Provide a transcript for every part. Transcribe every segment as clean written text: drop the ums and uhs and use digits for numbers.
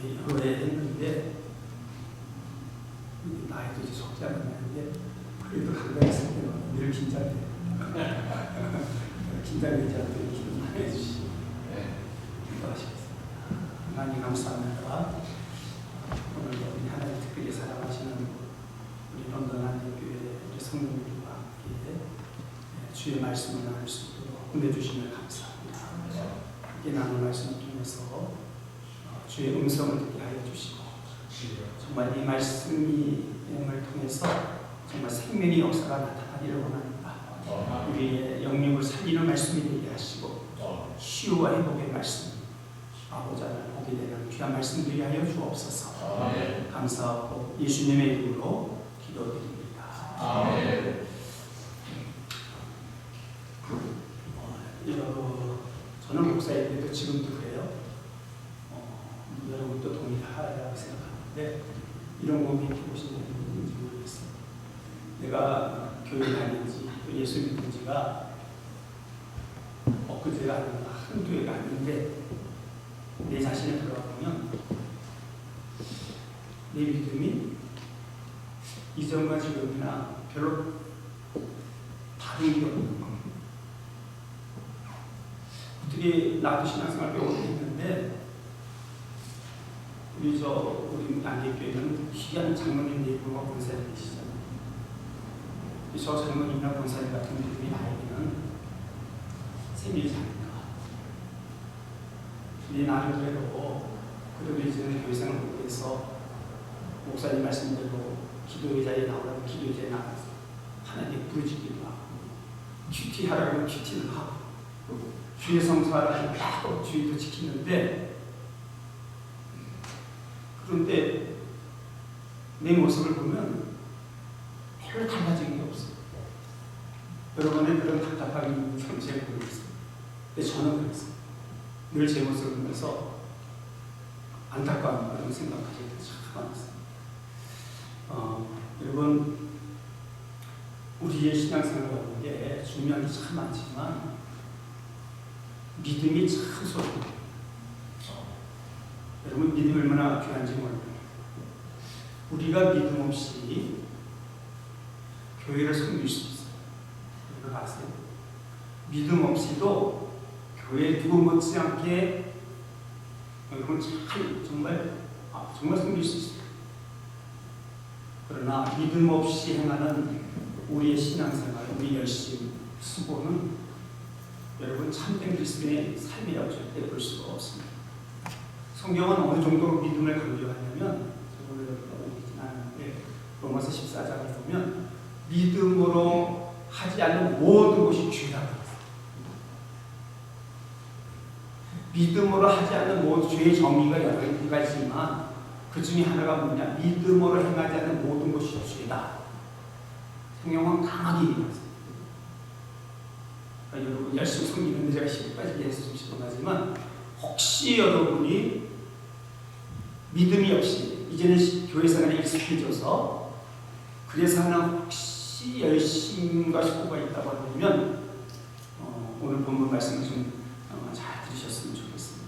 여러 해 했는데 나이도 이제 적지 않았는데 그래도 한가위 있을 때는 늘 긴장돼요. 긴장되지 않도록 기도 많이 해주시고 기도하시겠습니다. 하나님 감사합니다. 오늘도 우리 하나님 특별히 사랑하시는 우리 런던 한인교회 우리 성도님들과 함께 주의 말씀을 나눌 수 있도록 보내주시면 감사합니다. 함께 나눌 말씀을 통해서 주의 음성을 듣게 하여 주시고 정말 이 말씀을 통해서 정말 생명의 역사가 나타나기를 원합니다. 우리의 영육을 살리는 말씀이 되게 하시고 치유와 회복의 말씀 아버지 하나님 보게 되는 귀한 말씀 되게 하여 주옵소서. 감사하고 예수님의 이름으로 기도드립니다. 저는 목사인데도 지금도 그래요. 여러분도 동의하라고 생각하는데 이런 고민이 보신 분이 있는지 모르겠어요. 내가 교회 다닌 지 예수 믿은 지가 엊그제가 아니라 한두 해가 아닌데 내 자신을 돌아보면 내 믿음이 이전과 지금이나 별로 다른 게 없는 거. 어떻게 나도 신앙생활 꽤 오래 했는데 우리 안개교회는 귀한 장로님 내부가 권사님 계시잖아요. 저 장로님이나 권사님 같은 분들이 나에게는 생일이 아닌가. 내 나름대로 그래도 이제는 교회생활을 못해서 목사님 말씀대로 기도의 자리에 나오라고 기도의 자리에 나가서 하나님께 부르짖기도 하고 큐티하라고 큐티를 하고 주의 성수하라고 딱 주의도 지키는데 그런데 내 모습을 보면 별로 달라진 게 없어요. 여러분의 그런 답답함이 있는 상태를 보고 있어요. 근데 저는 그랬어요. 늘 제 모습을 보면서 안타까운 그런 생각하실 때 참 많았어요. 여러분 우리의 신앙생활 가운데 중요한 게 참 많지만 믿음이 참 소중해요. 여러분 믿음이 얼마나 귀한지 몰라요. 우리가 믿음 없이 교회를 섬길 수 있어요. 이거 아세요? 믿음 없이도 교회에 두고 못지않게 여러분 정말 섬길 수 있어요. 그러나 믿음 없이 행하는 우리의 신앙생활, 우리 열심, 수고는 여러분 참된 그리스도인의 삶이라고 절대 볼 수가 없습니다. 성경은 어느 정도로 믿음을 강조하냐면 오늘 오긴 하는데 로마서 14장에 보면 믿음으로 하지 않는 모든 것이 죄라고 했어요. 믿음으로 하지 않는 모든 죄의 정의가 여러 가지지만 그 중에 하나가 뭐냐? 믿음으로 행하지 않는 모든 것이 죄다. 성경은 강하게 얘기했어요. 여러분 열심히 섬기는데 제가 10까지 해서 좀 시도하지만 혹시 여러분이 믿음이 없이 이제는 교회 생활에 익숙해져서 그래서 하나 혹시 열심과 수고가 있다고 하면 오늘 본문 말씀을 좀 잘 들으셨으면 좋겠습니다.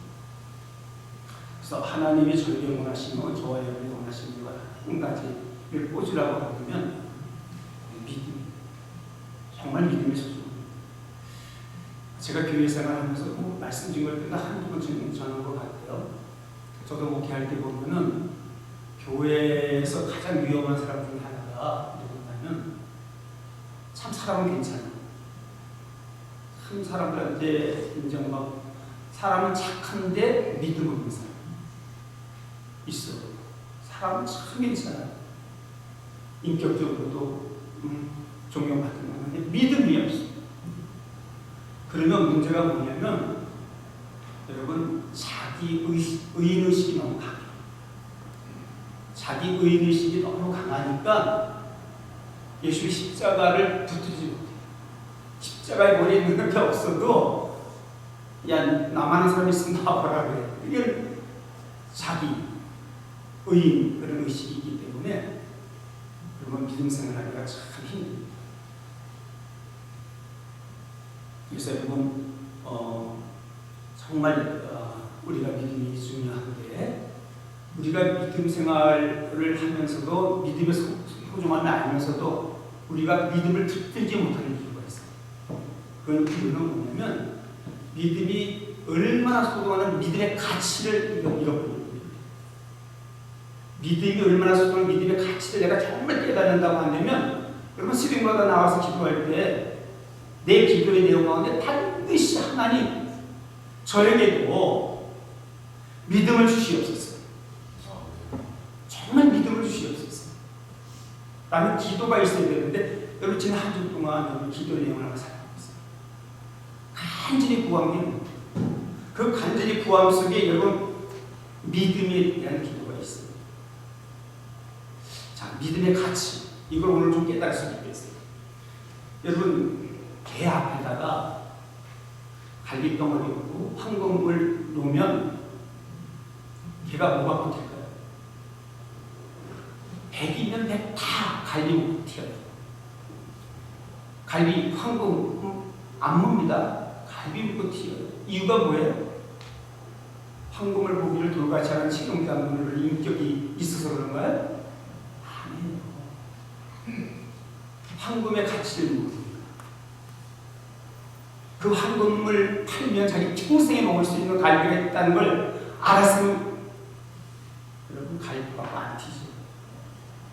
그래서 하나님이 저에게 원하시는 저와 여러분이 원하시는 것과 한 가지를 꽂으라고 하면 믿음, 정말 믿음이 소중합니다. 제가 교회 생활하면서 말씀드린 걸 때가 한두 번 전한 것 같아요. 저도 목회할 때 보면은 교회에서 가장 위험한 사람 중에 하나가 누구냐면 참 사람은 괜찮아. 큰 사람들한테 이제 막 사람은 착한데 믿음 없는 사람 있어. 사람은 참 괜찮아. 인격적으로도 존경받는 건데 믿음이 없어. 그러면 문제가 뭐냐면 여러분 자기 의인의식이 너무 강해. 자기 의인의식이 너무 강하니까 예수의 십자가를 붙들지 못해. 십자가에 머리에 있는 게 없어도 야 나만한 사람이 있으면 나와라 그래. 이게 자기 의인 그런 의식이기 때문에 그러면 믿음 생활하기가 참 힘듭니다. 그래서 여러분 정말 우리가 믿음이 중요한데 우리가 믿음 생활을 하면서도 믿음의 소중함을 알면서도 우리가 믿음을 붙들지 못하는 이유가 있어요. 그 이유는 뭐냐면 믿음이 얼마나 소중한 믿음의 가치를 잃어버립니다. 믿음이 얼마나 소중한 믿음의 가치를 내가 정말 깨닫는다고 한다면 여러분 새벽마다 나와서 기도할 때 내 기도의 내용 가운데 반드시 하나님 저에게도 믿음을 주시옵소서. 정말 믿음을 주시옵소서. 라는 기도가 있어야 되는데 여러분 지난 한 주 동안 여러분 기도 내용을 하나 살펴보고 있어요. 간절히 구한 게 뭡니까? 그 간절히 구함 속에 여러분 믿음에 대한 기도가 있어요. 자, 믿음의 가치 이걸 오늘 좀 깨달을 수 있겠어요. 여러분 개 앞에다가 갈비덩어리 놓고 황금을 놓으면 개가 뭐가 붙을까요? 100이면 100 다 갈비 먹고 튀어요. 갈비 황금 안 뭅니다. 갈비 먹고 튀어요. 이유가 뭐예요? 황금을 보기를 돌같이 하는 치룡장군을 인격이 있어서 그런가요? 아니에요. 황금의 가치를 모릅니다. 그 황금을 팔면 자기 평생에 먹을 수 있는 갈비가 있다는 걸 알았으면 여러분 갈비 갖고 안 튀죠.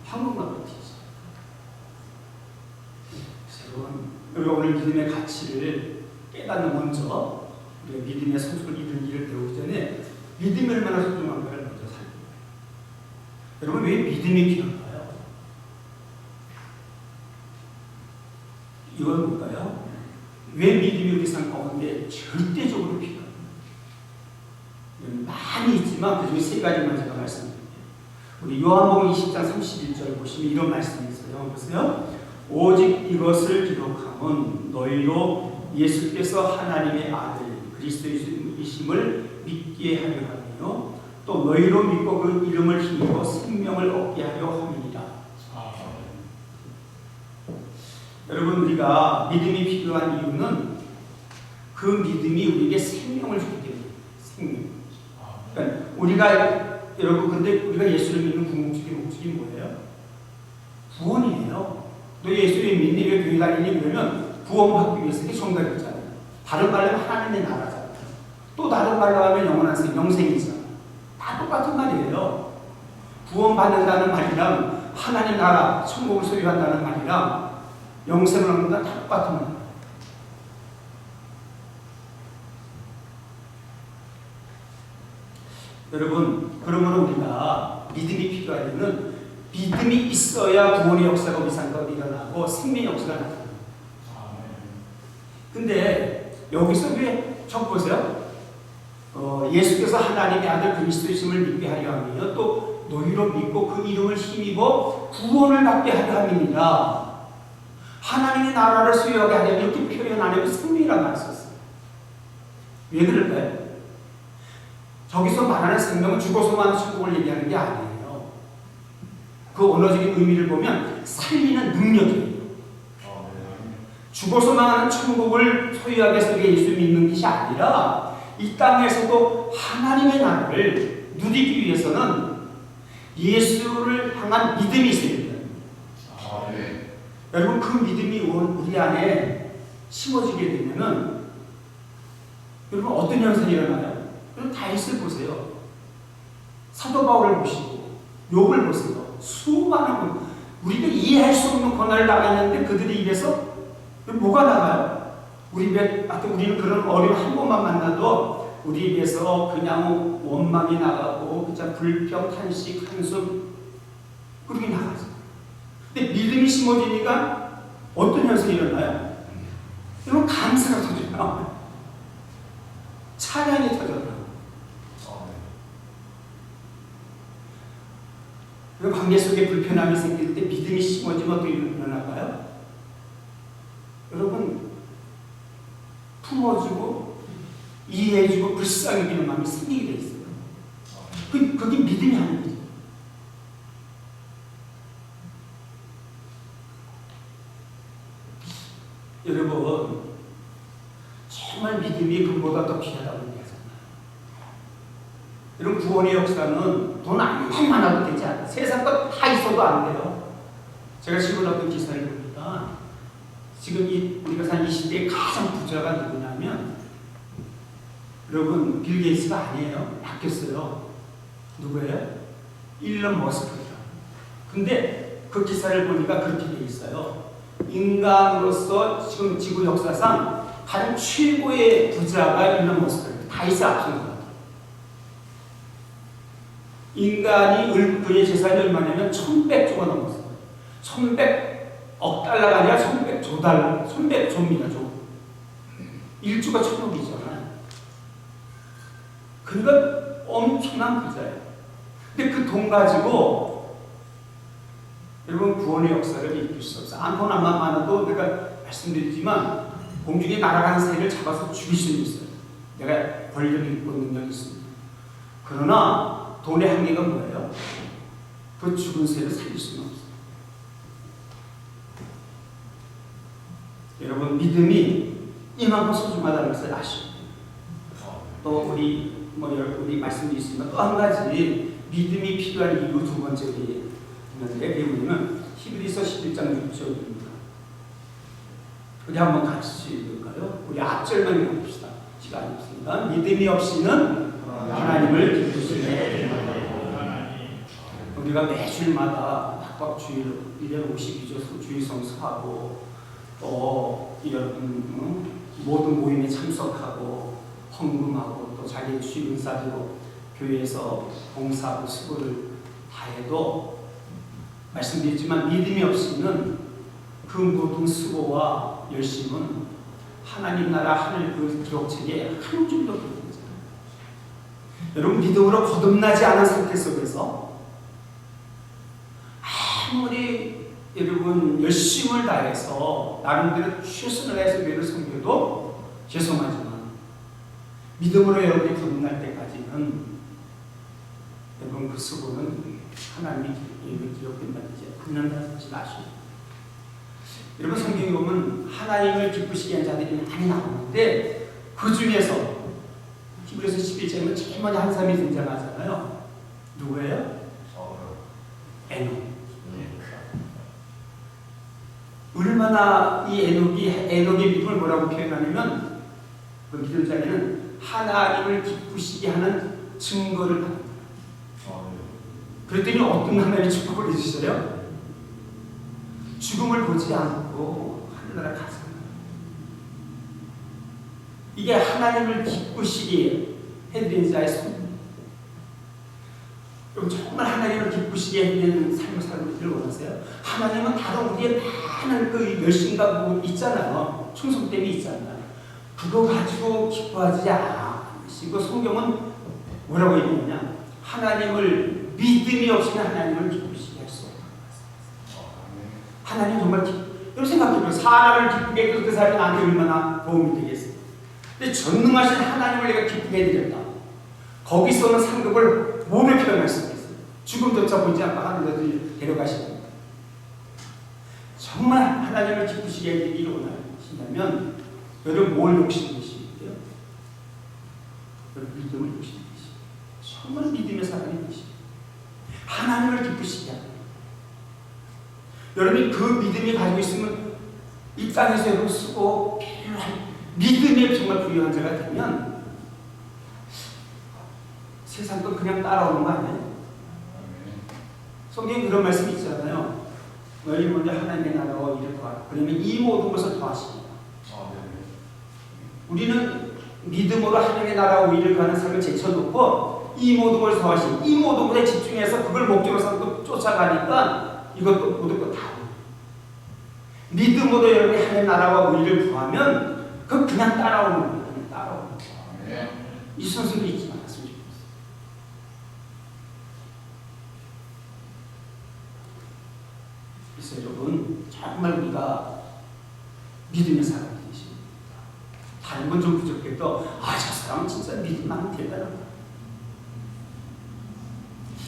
황금 갖고 튀죠. 여러분 오늘 믿음의 가치를 깨닫는 먼저 우리가 믿음의 소속을 이룬 일을 배우기 전에 믿음이 얼마나 소중한가를 먼저 살펴봐요. 여러분 왜 믿음이 필요한가요? 이건 뭘까요? 왜 믿음이 우리 삶 가운데 절대적으로 필요합니다. 많이 있지만 그중에 세 가지만 제가 말씀드릴게요. 우리 요한복음 20장 31절 보시면 이런 말씀이 있어요. 보세요. 오직 이것을 기록함은 너희로 예수께서 하나님의 아들 그리스도이심을 믿게 하려 하며 또 너희로 믿고 그 이름을 힘입어 생명을 얻게 하려 함이니라. 여러분 우리가 믿음이 필요한 이유는 그 믿음이 우리에게 생명을 주기 때문입니다. 생명. 그러니까 우리가 여러분 근데 우리가 예수를 믿는 궁극적인 목적이 뭐예요? 구원이에요. 너 예수를 믿니 왜 교회 다니니 그러면 구원받기 위해서 이게 정답이잖아요. 다른 말로 하면 하나님의 나라잖아요. 또 다른 말로 하면 영원한 생 영생이잖아요. 다 똑같은 말이에요. 구원받는다는 말이랑 하나님 나라 천국을 소유한다는 말이랑 영생을 얻는다 다 똑같은 말이에요. 여러분 그러므로 우리가 믿음이 필요할 때는 믿음이 있어야 구원의 역사가 우리 삶 가운데 일어나고 생명의 역사가 나타납니다. 근데 여기서 왜 저 보세요. 예수께서 하나님의 아들 그리스도이심을 믿게 하려 하며 또 너희로 믿고 그 이름을 힘입어 구원을 받게 하려 함이니라. 하나님의 나라를 소유하게 하려면 이렇게 표현 안 해도 생명이라는 말을 썼어요. 왜 그럴까요? 저기서 말하는 생명은 죽어서만 천국을 얘기하는 게 아니에요. 그 언어적인 의미를 보면 살리는 능력이에요. 죽어서 망하는 천국을 소유하게 해서 예수 믿는 것이 아니라 이 땅에서도 하나님의 나라를 누리기 위해서는 예수를 향한 믿음이 있어야 됩니다. 여러분 그 믿음이 우리 안에 심어지게 되면은 여러분 어떤 현상이 일어나요? 여러분 다윗을 보세요. 사도 바울을 보시고 욥을 보세요. 수많은 우리가 이해할 수 없는 고난을 당했는데 그들의 입에서 뭐가 나가요? 우리는 그런 어려움 한 번만 만나도 우리 입에서 그냥 원망이 나가고 그냥 불평, 탄식, 한숨 그렇게 나가죠. 근데 믿음이 심어지니까 어떤 현상이 일어나요? 여러분 감사가 터져요. 찬양이 터져요. 그 관계 속에 불편함이 생길 때 믿음이 심어지면 어떻게 일어날까요? 여러분 품어주고 이해해주고 불쌍히 여기는 마음이 생기게 돼 있어요. 그게 믿음이 아닌 거죠. 여러분 정말 믿음이 그보다 더 귀하다고 얘기하잖아요. 여러분 구원의 역사는 돈 안 많아도 되지 않아요. 세상 것 다 있어도 안 돼요. 제가 지금 어떤 기사를 봅니다. 지금 우리가 사는 이 시대의 가장 부자가 누구냐면, 여러분, 빌 게이츠가 아니에요. 바뀌었어요. 누구예요? 일론 머스크예요. 근데 그 기사를 보니까 그렇게 돼 있어요. 인간으로서 지금 지구 역사상 가장 최고의 부자가 일론 머스크예요. 다이스 앞선. 인간이 그의 재산이 얼마냐면 1100조가 넘었어요. 1100억 달러가 아니라 1100조 달러, 1100조입니다. 조. 1조가 1000억이잖아요. 그러니까 엄청난 부자예요. 근데 그 돈 가지고 여러분 구원의 역사를 이끌 수 없어요. 돈 안 많아도 내가 말씀드리지만 공중에 날아가는 새를 잡아서 죽일 수 있어요. 내가 권력이 있고 능력이 있습니다. 그러나 돈의 한계가 뭐예요? 그 죽은 새를 살릴 수는 없어요. 여러분 믿음이 이만큼 소중하다는 것을 아시고 또 우리 말씀드리지만 또 한 가지 믿음이 필요한 이유 두 번째 있는데 그게 뭐냐면 히브리서 11장 6절입니다. 우리 한번 같이 읽을까요? 우리 앞절만 읽어봅시다. 시간이 없습니다. 믿음이 없이는 하나님을 기쁘시게 우리가 매주일마다 각각 주일 1년 52조 주일 성수하고 또 이런 모든 모임에 참석하고 헌금하고 또 자기의 주일 은사대로 교회에서 봉사하고 수고를 다해도 말씀드렸지만 믿음이 없이는 그 모든 수고와 열심은 하나님 나라 하늘 그 기록책에 한 줄도 없는 거잖아요. 여러분 믿음으로 거듭나지 않은 상태 속에서 아무리 여러분 열심을 다해서 나름대로 최선을 다해서 교회를 섬겨도 죄송하지만 믿음으로 여러분이 거듭날 때까지는 여러분 그 수고는 하나님이 기록된다는 이제 않는다는 것을 아시고 여러분 성경에 보면 하나님을 기쁘시게 한 자들이 많이 나오는데 그 중에서 히브리서 11장에는 제일 먼저 한 사람이 등장하잖아요. 누구예요? 에녹. 얼마나 이 에녹의 믿음을 뭐라고 표현하냐면 그 믿음자에는 하나님을 기쁘시게 하는 증거를 받는 거예요. 그랬더니 어떤 하나님의 축복을 해주셔요? 죽음을 보지 않고 하늘나라 가서 이게 하나님을 기쁘시게 해드린 자의 손입니다. 여러분 정말 하나님을 기쁘시게 해드리는 삶을 살기를 원하세요? 하나님은 다른 우리의 많은 그 열심과 뭐 있잖아요. 충성됨이 있잖아요. 그거 가지고 기뻐하지 않으시고 성경은 뭐라고 얘기하냐? 하나님을 믿음이 없이는 하나님을 기쁘시게 할 수 없다. 하나님 정말 여러분 생각해보세요. 사람을 기쁘게 해도 그 사람이 나한테 얼마나 도움이 되겠어요. 근데 전능하신 하나님을 내가 기쁘게 해드렸다. 거기서는 상급을 뭐를 표현할 수가 있어요? 죽음조차 보지 않고 하늘로 데려가십니다. 정말 하나님을 기쁘시게 해드리기를 원하신다면 여러분 뭘 욕심내시는데요? 여러분 믿음을 욕심내시고 정말 믿음의 사람이 되시고 하나님을 기쁘시게 합니다. 여러분이 그 믿음이 가지고 있으면 이 땅에서 여러분 쓰고 필요한 믿음에 정말 부유한 자가 되면 세상 건 그냥 따라오는 거 아니에요? 성경에 그런 말씀이 있잖아요. 너희 먼저 하나님의 나라와 일을 더하라. 그러면 이 모든 것을 더하십니다. 우리는 믿음으로 하나님의 나라와 일을 가는 삶을 제쳐놓고 이 모든 것을 더하시고 이 모든 것에 집중해서 그걸 목적으로 삼고 쫓아가니까 이것도 모든 것 다 믿음으로 여러분이 하나님의 나라와 의를 구하면 그건 그냥 따라오는 거예요. 그냥 따라오는 거예요. 이 선생님이 잊지 말았으면 좋겠어요. 그래서 여러분 정말 우리가 믿음의 사람이 되십니다. 다른 건 좀 부족해도 저 사람은 진짜 믿음만 대단하다.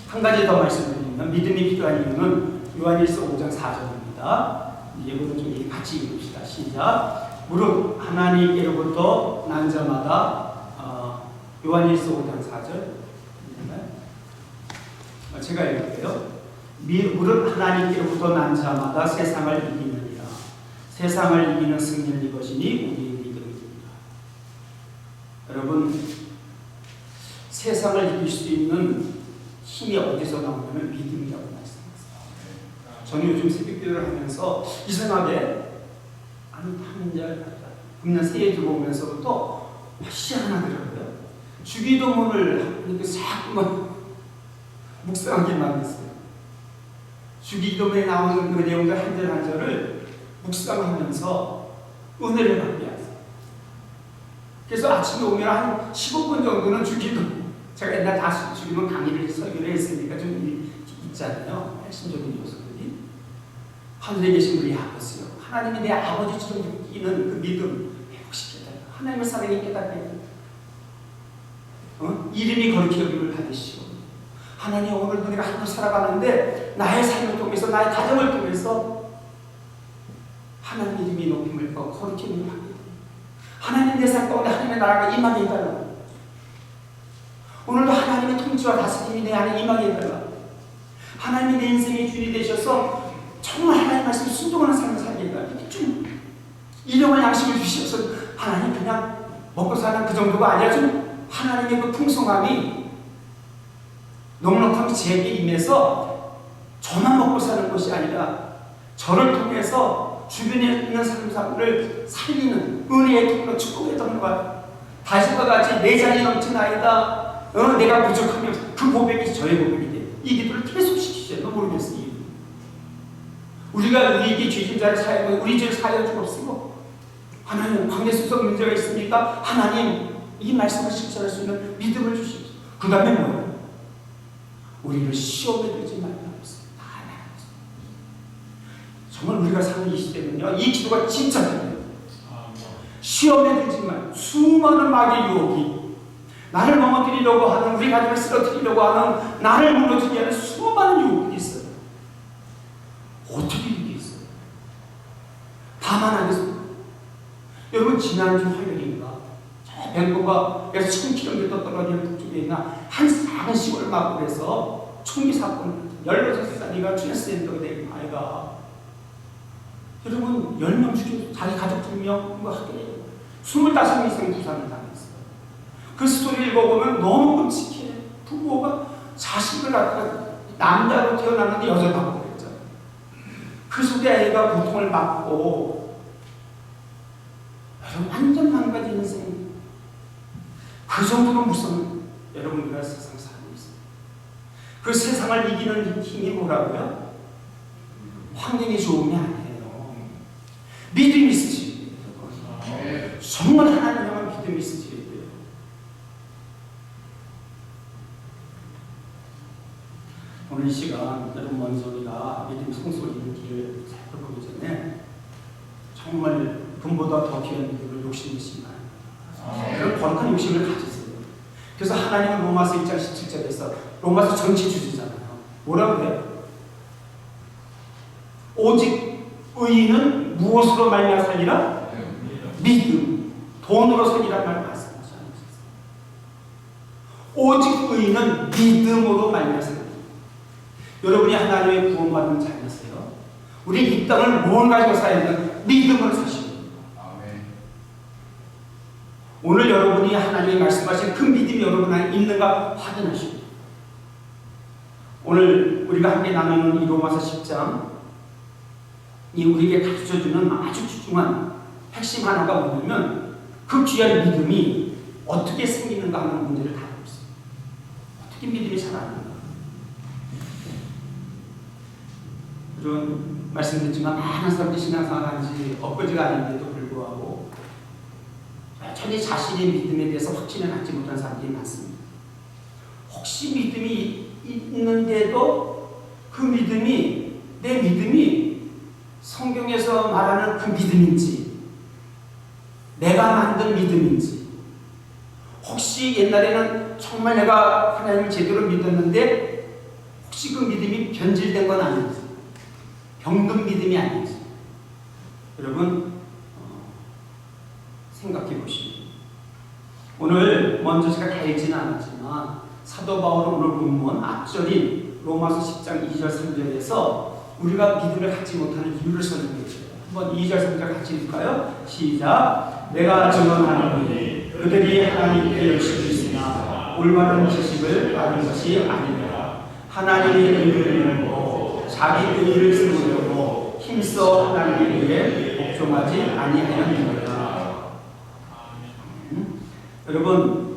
한 가지 더 말씀드리면 믿음이 필요한 이유는 요한일서 5장 4절입니다. 예보도 좀 같이 읽읍시다. 시작. 무릇 하나님께로부터 난 자마다 요한일서 5장 4절 제가 읽을게요. 무릇 하나님께로부터 난 자마다 세상을 이기느니라. 세상을 이기는 승리는 이것이니 우리의 믿음입니다. 여러분, 세상을 이길 수 있는 힘이 어디서 나오냐면 믿음이라고 말씀했어요. 저는 요즘 새벽기도를 하면서 이상하게 금년 새해 들어오면서부터 희한하더라고요. 주기도문을 이렇게 자꾸만 묵상하게 만들었어요. 주기도문에 나오는 그 내용들 한 절 한 절을 묵상하면서 은혜를 받게 하세요. 그래서 아침에 오면 한 15분 정도는 주기도문, 제가 옛날 다 주기도문 강의를 설교를 했으니까 좀 있잖아요. 핵심적인 요소들이. 하늘에 계신 우리 아버지요, 하나님이 내 아버지처럼 느끼는 그 믿음 회복시켜달라. 하나님의 사랑이 깨닫게 해달라. 이름이 거룩히 여김을 받으시오. 하나님, 오늘도 내가 하루 살아가는데 나의 삶을 통해서, 나의 가정을 통해서 하나님 이름이 높임을 받고 거룩히 여김을 받게 됩니다. 하나님 내 삶 가운데 하나님의 나라가 임하게 해달라. 오늘도 하나님의 통치와 다스림이 내 안에 임하게 해달라. 하나님이 내 인생의 주인이 되셔서 정말 하나님 말씀 순종하는 삶을 살게 해달라. 좀 일용할 양식을 주셔서 하나님 그냥 먹고 사는 그 정도가 아니라 좀 하나님의 그 풍성함이 넉넉함이 제게 임해서 저만 먹고 사는 것이 아니라 저를 통해서 주변에 있는 사람을 살리는 은혜의 통로, 축복의 통로가 다시와 같이 내 잔이 넘치나이다. 내가 부족하면 그 고백이 저의 고백이 돼. 이 기도를 계속 시키셔도 모르겠어요. 우리가 우리에게 죄진 자를 사하고 우리 죄를 사하여 주옵시고, 하나님 관계 속성 문제가 있습니까? 하나님 이 말씀을 실천할 수 있는 믿음을 주십시오. 그 다음에 뭐예요? 우리를 시험에 들지 말라. 정말 우리가 사는 이 시대는요, 이 기도가 진짜 필요해요. 시험에 들지 말. 수많은 마귀의 유혹이 나를 넘어뜨리려고 하는, 우리 가족을 쓰러뜨리려고 하는, 나를 무너지게 하는 수많은 유혹이 있어요. 어떻게 이기겠어요? 다만 하겠습니다. 여러분, 지난주 화요일인가 저 밴쿠버에서 1000km 떨어지는 북쪽에 있는 한 작은 시골 마을에서 총기 사건, 16살이가 트랜스젠더가 된 아이가, 여러분, 10명 죽인 자기 가족 2명 하게 25명 이상 부상을 당했어요. 그 스토리를 읽어보면 너무 끔찍해. 부모가 자식을 갖다가 남자로 태어났는데 여자라고 그랬잖아요. 그 속에 아이가 고통을 받고, 여러분, 완전 망가진 인생. 그 정도로 무서운 여러분들과 세상 살고 있어요. 그 세상을 이기는 힘이 뭐라고요? 환경이 좋으면 아니에요. 믿음이 있으셔야 돼요. 정말 하나님 향한 믿음이 있으셔야 돼요. 오늘 이 시간 여러분, 먼저 우리가 믿음 성소리는 길을 살펴보기 전에 정말 금보다 더 귀한 믿음을 욕심내시면 그런 거룩한 욕심을 가지세요. 그래서 하나님은 로마서 1장 17절에서, 로마서 전체 주제잖아요. 뭐라고 해요? 오직 의인은 무엇으로 말미암아 살리라? 믿음. 돈으로 살리란 말 말씀하지 않으셨어요. 오직 의인은 믿음으로 말미암아 살리라. 여러분이 하나님의 구원받는 자녀세요. 우리 이 땅을 뭘 가지고 살아야 되는? 믿음으로 사시는 거예요. 오늘 여러분이 하나님이 말씀하신 그 믿음이 여러분 안에 있는가 확인하시고, 오늘 우리가 함께 나누는 이 로마서 10장 이 우리에게 가르쳐주는 아주 중요한 핵심 하나가 뭐냐면, 그 귀한 믿음이 어떻게 생기는가 하는 문제를 다루고 있어요. 어떻게 믿음이 자라는가. 이런 말씀드렸지만 많은 사람들이 신앙생활 한지 엊그제가 아닌데도 불구하고 여전히 자신의 믿음에 대해서 확신을 갖지 못한 사람들이 많습니다. 혹시 믿음이 있는데도 그 믿음이, 내 믿음이 성경에서 말하는 그 믿음인지, 내가 만든 믿음인지, 혹시 옛날에는 정말 내가 하나님을 제대로 믿었는데 혹시 그 믿음이 변질된 건 아닌지, 병든 믿음이 아닌지, 여러분 생각해 보시고, 오늘 먼저 제가 다 읽지는 않았지만 사도 바울은 오늘 본문 앞절인 로마서 10장 2절 3절에서 우리가 믿음을 갖지 못하는 이유를 설명해 주세요. 한번 2절 3절 같이 읽을까요? 시작. 내가 증언하노니 그들이 하나님께 열심히 있으나 올바른 지식을 받은 것이 아니라 하나님의 의를 모르고 자기 의를 세우려고 힘써 하나님의 의에 복종하지 아니하였느니라. 여러분,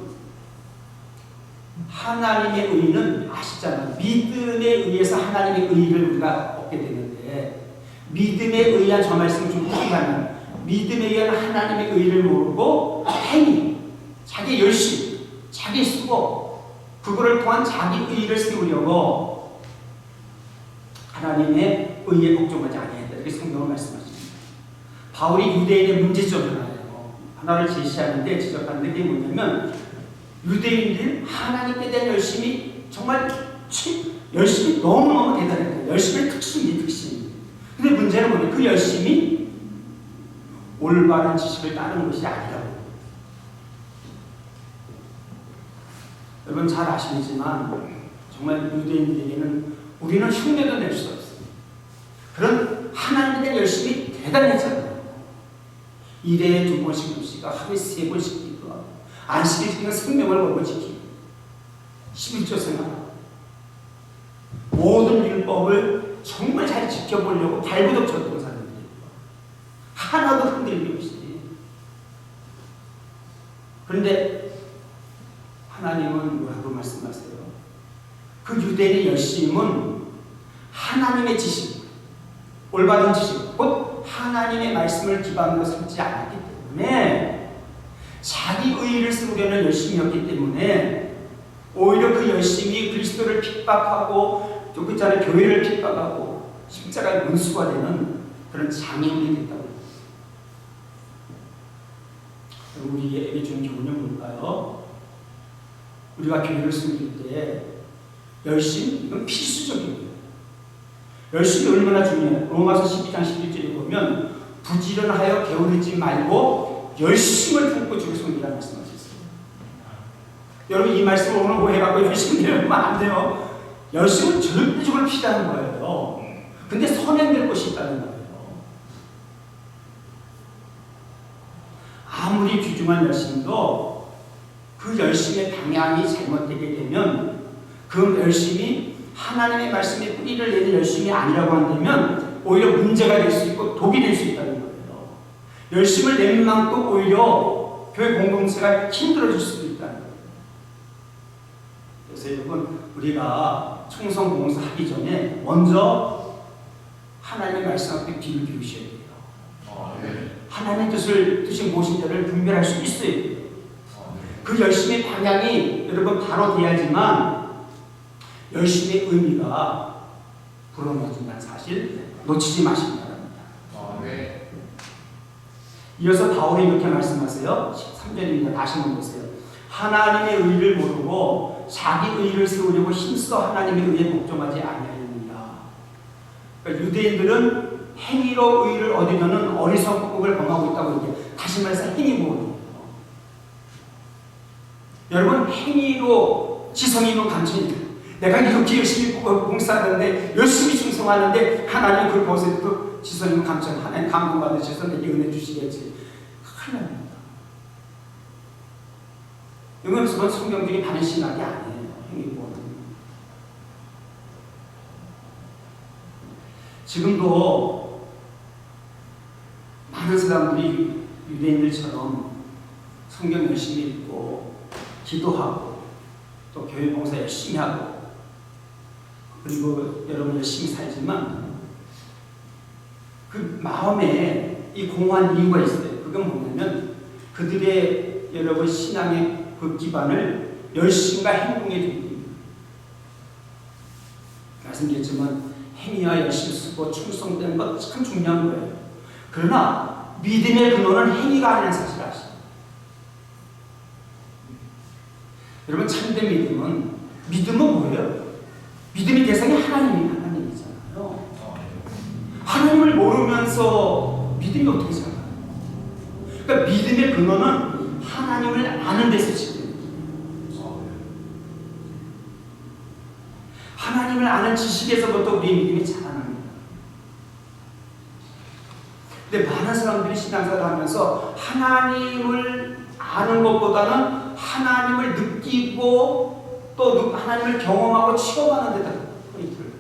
하나님의 의는 아시잖아요. 믿음에 의해서 하나님의 의를 우리가 얻게 되는데, 믿음에 의한 저 말씀 좀 풀이하면 믿음에 의한 하나님의 의를 모르고 행위, 자기 열심, 자기 수고, 그거를 통한 자기 의를 세우려고 하나님의 의에 복종하지 아니했다. 이렇게 성경을 말씀하십니다. 바울이 유대인의 문제점을 하나를 제시하는데 지적하는 게 뭐냐면, 유대인들 하나님께 대한 열심이 정말 열심이 너무너무 대단해요. 열심의 특심이 특심. 근데 문제는 뭐냐? 그 열심이 올바른 지식을 따르는 것이 아니라고. 여러분 잘 아시겠지만 정말 유대인들에게는 우리는 흉내도 낼 수 없어요. 그런 하나님에 대한 열심이 대단했잖아요. 1회에 2번씩 묵시가 하루에 3번씩 기도하고 안식일 지키는 생명을 걸고 지키고 11조 생활하고 모든 율법을 정말 잘 지켜보려고 발부덕 쳤던 사람들이 하나도 흔들림이 없이. 그런데 하나님은 뭐라고 말씀하세요? 그 유대인의 열심은 하나님의 지식, 올바른 지식, 곧 하나님의 말씀을 기반으로 삼지 않았기 때문에, 자기 의의를 세우려는 열심이었기 때문에 오히려 그 열심이 그리스도를 핍박하고 또 그 자리에 교회를 핍박하고 십자가의 문수가 되는 그런 장애물이 됐다고. 우리에게 준 교훈은 뭘까요? 우리가 교회를 섬길 때 열심, 이건 필수적이에요. 열심이 얼마나 중요해요. 로마서 12장 11절에 보면 부지런하여 게으르지 말고 열심을 품고 주를 섬기라는 말씀하셨어요. 여러분 이 말씀을 오늘 오해하고 열심히 하면 안 돼요. 열심은 절대적으로 필요한 거예요. 근데 선행될 것이 있다는 거예요. 아무리 귀중한 열심도 그 열심의 방향이 잘못되게 되면 그 열심이 하나님의 말씀에 뿌리를 내는 열심이 아니라고 한다면 오히려 문제가 될 수 있고 독이 될 수 있다는 거예요. 열심을 내는 만큼 오히려 교회 공동체가 힘들어질 수도 있다는 거예요. 그래서 여러분 우리가 충성 봉사 하기 전에 먼저 하나님의 말씀 앞에 귀를 기울이셔야 돼요. 하나님의 뜻이 무엇인지를 분별할 수 있어야 돼요. 그 열심의 방향이 여러분 바로 돼야지만 열심의 의미가 불어넣어진다는 사실 놓치지 마시기 바랍니다. 이어서 바울이 이렇게 말씀하세요. 13절입니다. 다시 한번 보세요. 하나님의 의를 모르고 자기 의를 세우려고 힘써 하나님의 의에 복종하지 아니하느니라. 그러니까 유대인들은 행위로 의를 얻으려는 어리석음을 범하고 있다고 얘기해요. 다시 말해서 행위보호예요. 여러분 행위로 지성이 있는 감정입니다. 내가 이렇게 열심히 봉사하는데 열심히 충성하는데 하나님 그걸 보세요. 지성 있는 감정, 하나님 감동받으셔서 내게 은혜 주시겠지. 큰일 납니다. 이건 성경적인 바른 신학이 아니에요. 행위보호는. 지금도 많은 사람들이 유대인들처럼 성경 열심히 읽고 기도하고 또 교회 봉사 열심히 하고 그리고 여러분 열심히 살지만 그 마음에 이 공허한 이유가 있어요. 그건 뭐냐면 그들의 여러분 신앙의 그 기반을 열심과 행동에 두고 있습니다. 말씀드렸지만 행위와 열심 쓰고 충성되는 것 참 중요한 거예요. 그러나 믿음의 근원은 행위가 아니라는 사실을 아시죠? 여러분 참된 믿음은 뭐예요? 믿음의 대상이 하나님이잖아요. 하나님을 모르면서 믿음이 어떻게 살아요? 그러니까 믿음의 근원은 하나님을 아는 데서 시작돼요. 하나님을 아는 지식에서부터 우리 믿음이 자라는 거예요. 근데 많은 사람들이 신앙생활을 하면서 하나님을 아는 것보다는 하나님을 느끼고 또 하나님을 경험하고 체험하는 데다 포인트를 둬요.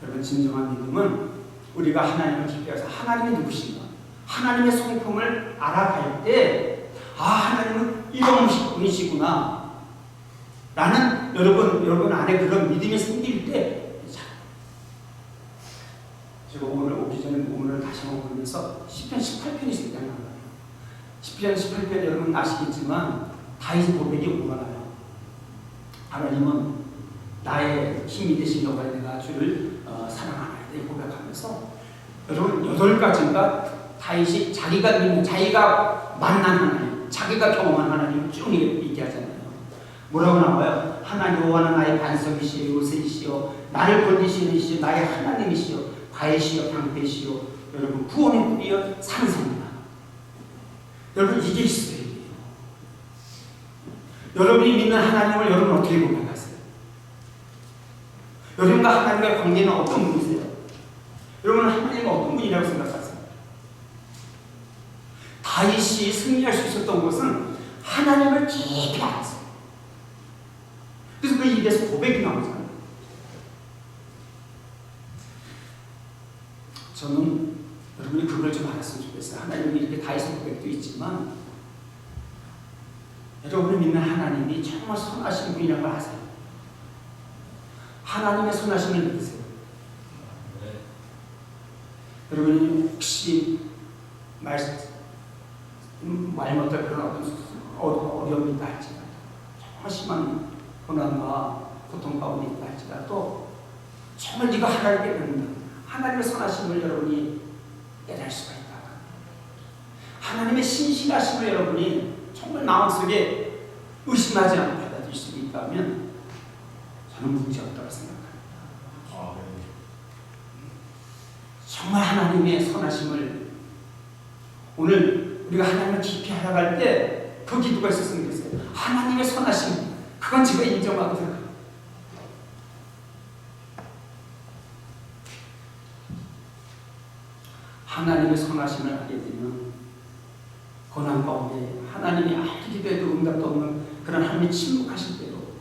여러분, 진정한 믿음은 우리가 하나님을 깊이 알아서 하나님이 누구신가, 하나님의 성품을 알아갈 때, 아, 하나님은 이런 분이시구나 라는 여러분 안에 그런 믿음이 생길 때, 제가 오늘 오기 전에 오늘 다시 한번 보면서 시편 18편이 생각나요. 시편 18편 여러분 아시겠지만 다윗의 고백이 오가나요. 하나님은 나의 힘이 되신 여호와, 내가 주를 사랑하나이다 이 고백하면서, 여러분 8가지인가 다윗이 자기가 믿는, 자기가 만난 하나님, 자기가 경험한 하나님을 쭉 얘기하잖아요. 뭐라고 나와요? 하나님 여호와는 나의 반석이시요 요새이시요 나를 건지시는 이시요 나의 하나님이시요 과외시요 방패시요 여러분 구원의 뿌리여 산성이다. 여러분, 이게 이스라엘이에요. 여러분이 믿는 하나님을 여러분 어떻게 고백하세요? 여러분과 하나님의 관계는 어떤 분이세요? 여러분은 하나님은 어떤 분이라고 생각하세요? 다윗이 승리할 수 있었던 것은 하나님을 깊이 알았어요. 그래서 그 입에서 고백이 나오잖아요. 저는 여러분이 그걸 좀 알았으면 좋겠어요. 하나님이 이렇게 다윗의 고백도 있지만 여러분이 믿는 하나님이 정말 선하신 분이라는 걸 아세요? 하나님의 선하심을 믿으세요. 네. 여러분이 혹시 말 못할 그런 어떤 어려움이 있다 할지라도, 정말 심한 고난과 고통 가운데 있다 할지라도 정말 네가 하나님께 믿는다, 하나님의 선하심을 여러분이 깨달을 수가 있다. 하나님의 신실하심을 여러분이 정말 마음속에 의심하지 않고 받아들일 수 있다면 저는 문제없다고 생각합니다. 정말 하나님의 선하심을, 오늘 우리가 하나님을 깊이 알아갈 때 그 기도가 있었으면 좋겠어요. 하나님의 선하심, 그건 제가 인정하고 생각합니다. 하나님의 선하심을 알게 되면 고난 가운데 하나님이 아무리 기도해도 응답도 없는 그런 하나님이 침묵하실 때도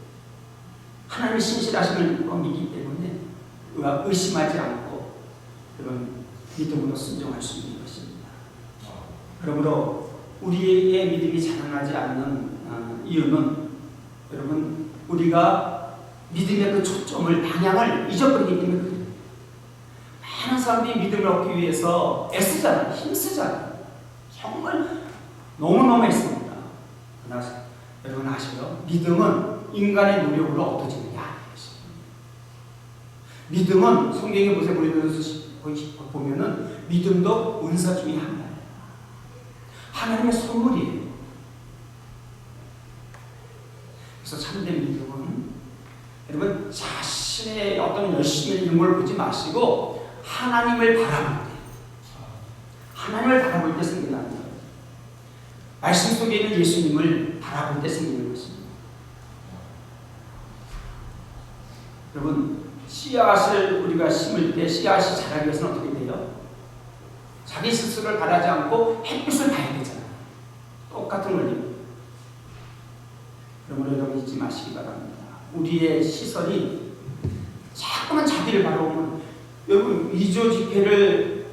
하나님의 신실하심을 믿기 때문에 의심하지 않고 그런 믿음으로 순종할 수 있는 것입니다. 그러므로 우리의 믿음이 자라나지 않는 이유는, 여러분, 우리가 믿음의 그 초점을, 방향을 잊어버리기 때문에 그래요. 많은 사람들이 믿음을 얻기 위해서 애쓰잖아요. 힘쓰잖아요. 정말 너무너무 애씁니다. 그러나 여러분 아시죠? 믿음은 인간의 노력으로 얻어지는 게 아니에요. 믿음은 성경에 보면은 믿음도 은사 중에 하나예요. 하나님의 선물이에요. 그래서 참된 믿음은 여러분 자신의 어떤 열심히 이런 걸 보지 마시고 하나님을 바라볼 때, 하나님을 바라볼 때 생기는 거예요. 말씀 속에 있는 예수님을 바라볼 때 생기는 것입니다. 여러분, 씨앗을 우리가 심을 때 씨앗이 자라기 위해서는 어떻게 돼요? 자기 스스로를 바라지 않고 햇빛을 봐야 되잖아요. 똑같은 원리입니다. 그러므로 여러분 잊지 마시기 바랍니다. 우리의 시선이 자꾸만 자기를 바라보면, 여러분 위조 지폐를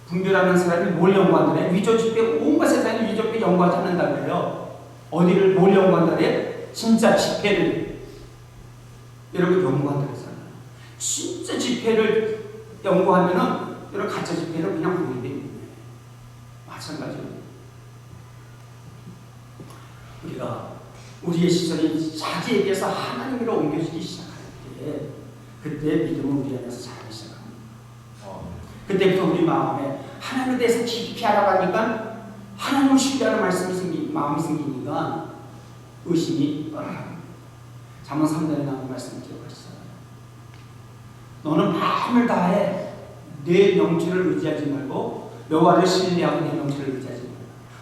분별하는 사람이 뭘 연구한다래? 위조 지폐, 온갖 세상에 위조 지폐 연구하지 않는다 그래요. 어디를 뭘 연구한다래? 진짜 지폐를 여러분 연구한다 그랬잖아요. 진짜 지폐를 연구하면은 여러분 가짜 지폐는 그냥 보이게 됩니다. 마찬가지로 우리가 우리의 시선이 자기에게서 하나님으로 옮겨지기 시작할 때, 그때 믿음은 우리 안에서 자라기 시작합니다. 그때부터 우리 마음에 하나님에 대해서 깊이 알아가니까 하나님을 신뢰하는 마음이 생기니까 의심이 떠나갑니다. 잠언 3장에 나오는 말씀을 기억하시잖아요. 너는 마음을 다해 내 명철을 의지하지 말고 여호와를 신뢰하고 내 명철을 의지하지 말고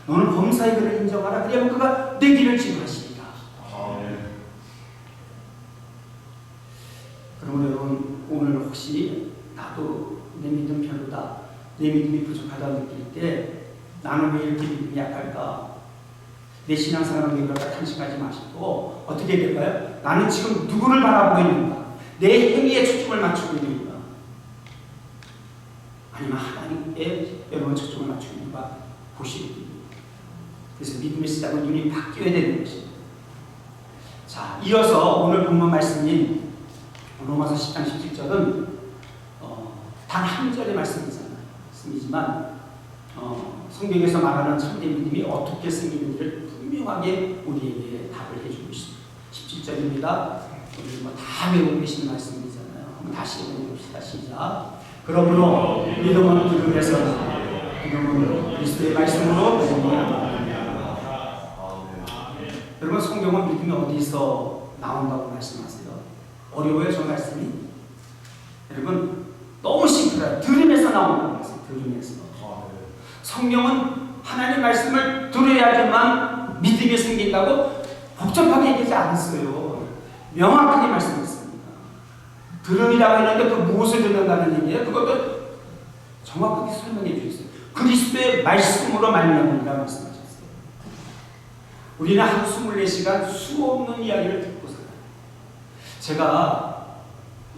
너는 범사의 그를 인정하라. 그리하면 그가 내 길을 지도하시리라. 혹시 나도 내 믿음 별로다, 내 믿음이 부족하다 느낄 때 나는 왜 이렇게 믿음이 약할까? 내 신앙생활은 왜 그럴까? 탄식하지 마시고 어떻게 될까요? 나는 지금 누구를 바라보고 있는가? 내 행위에 초점을 맞추고 있는가? 아니면 하나님께 여러분 초점을 맞추고 있는가? 보시게 됩니다. 그래서 믿음의 시작은 눈이 바뀌어야 되는 것입니다. 자, 이어서 오늘 본문 말씀인 로마서 10장 17절은 단 한 절의 말씀이지만 성경에서 말하는 참된 믿음이 어떻게 생기는지를 분명하게 우리에게 답을 해주고 있습니다. 17절입니다. 우리 다 외우고 계시는 말씀이잖아요. 한번 다시 읽어봅시다. 시작. 그러므로 믿음은 들음에서 믿음은 그리스도의 말씀으로 여러분, 성경은 믿음이 어디서 나온다고 말씀하세요? 어려워요, 저 말씀이? 여러분, 너무 심플해요. 들음에서 나온다고 말씀해요. 들음에서. 성경은 하나님의 말씀을 들어야지만 믿음이 생긴다고 복잡하게 얘기하지 않았어요. 명확하게 말씀했습니다. 들음이라고 했는데 그 무엇을 듣는다는 얘기예요? 그것도 정확하게 설명해 주셨어요. 그리스도의 말씀으로 말미암으리라 말씀하셨어요. 우리는 하루 24시간 수없는 이야기를 듣고 살아요. 제가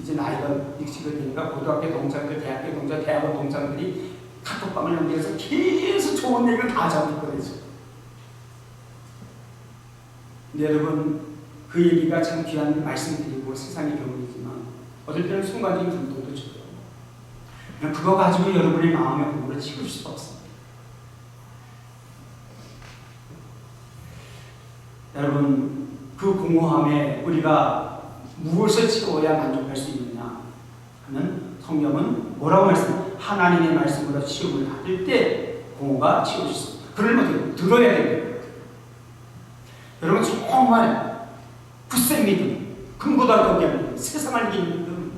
이제 나이가 익숙해 되니까 고등학교 동창들, 대학교 동창, 대학원 동창들이 카톡방을 연결해서 계속 좋은 얘기를 다 전했거든요. 근데 여러분, 그 얘기가 참 귀한 말씀드리고 세상의 경험이지만 어떨 때는 순간적인 감동도 줘요. 그냥 그거 가지고 여러분의 마음의 공부를 지울 수가 없습니다. 여러분, 그 공허함에 우리가 무엇을 채워야 만족할 수 있느냐 하면 성경은 뭐라고 말씀해요? 하나님의 말씀으로 치유를 받을 때 공허가 치워질 수 있습니다. 그러면 들어야 됩니다. 여러분, 정말 굳센 믿음, 근거도 없게 믿음, 세상을 이기는 믿음,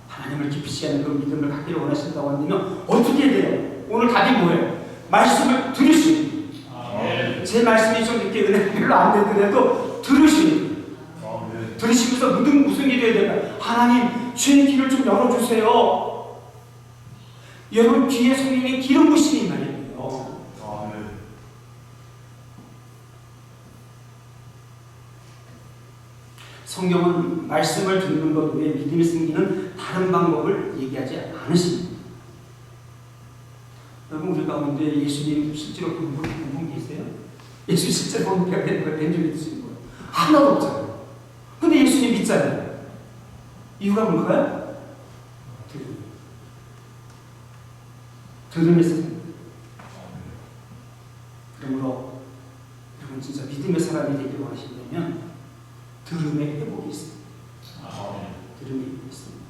하나님을 깊이 아는 그 믿음을 갖기를 원하신다고 한다면 어떻게 해야 돼요? 오늘 답이 뭐예요? 말씀을 들으시는, 제 말씀이 좀 이렇게 은혜 별로 안 되더라도 들으시는, 들으시면서 무슨 일이 해야 될까요? 하나님, 주의 길을 좀 열어주세요. 여러분, 귀에 성령의 기름 부으시니 말이에요. 성경은 말씀을 듣는 것 외에 믿음이 생기는 다른 방법을 얘기하지 않으십니다. 여러분, 우리 가운데 예수님 실제로 본 분 계세요? 예수 실제로 본 적이 있으신 거예요? 하나도 없잖아요. 근데 예수님 믿잖아요. 이유가 뭘까요? 들음에서. 그러므로 여러분, 진짜 믿음의 사람이 되길 원하신다면 들음의 회복이 있습니다. 들음의 회복이 있습니다.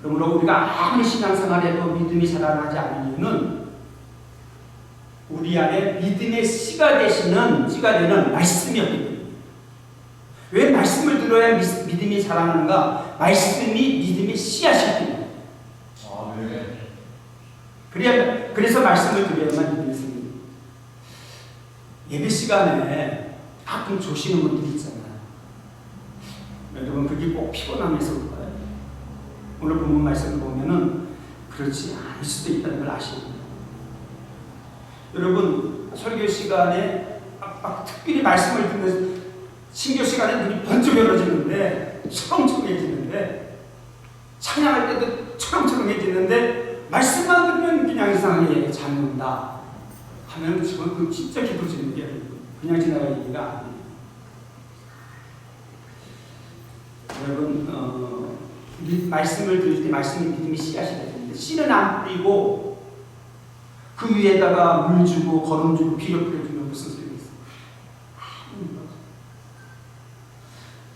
그러므로 우리가 아무리 신앙생활에도 믿음이 자라나지 않는 이유는 우리 안에 믿음의 씨가 되는 말씀이 없기 때문에. 왜 말씀을 들어야 믿음이 자라나는가? 말씀이 믿음의 씨앗이기 때문에. 그래서 말씀을 들어야만 믿음이 생깁니다. 예배 시간에 가끔 조시는 분들이 있잖아요. 여러분, 그게 꼭 피곤함에서 올까요? 오늘 본문 말씀을 보면은 그렇지 않을 수도 있다는 걸 아시는 거예요. 여러분, 설교 시간에 특별히 말씀을 듣는 신교 시간에 눈이 번쩍 열어지는데, 초롱초롱해지는데, 찬양할 때도 초롱초롱해지는데, 말씀만 들으면 그냥 이상하게 잠든다 하면 지금 그 진짜 깊어지는 게 그냥 지나갈 얘기가 아니에요. 여러분, 말씀을 들을 때 말씀이 믿음이 씨앗이 되는데, 씨는 안 뿌리고 그 위에다가 물 주고 거름 주고 비료 뿌려주면 무슨 소용이 있어요?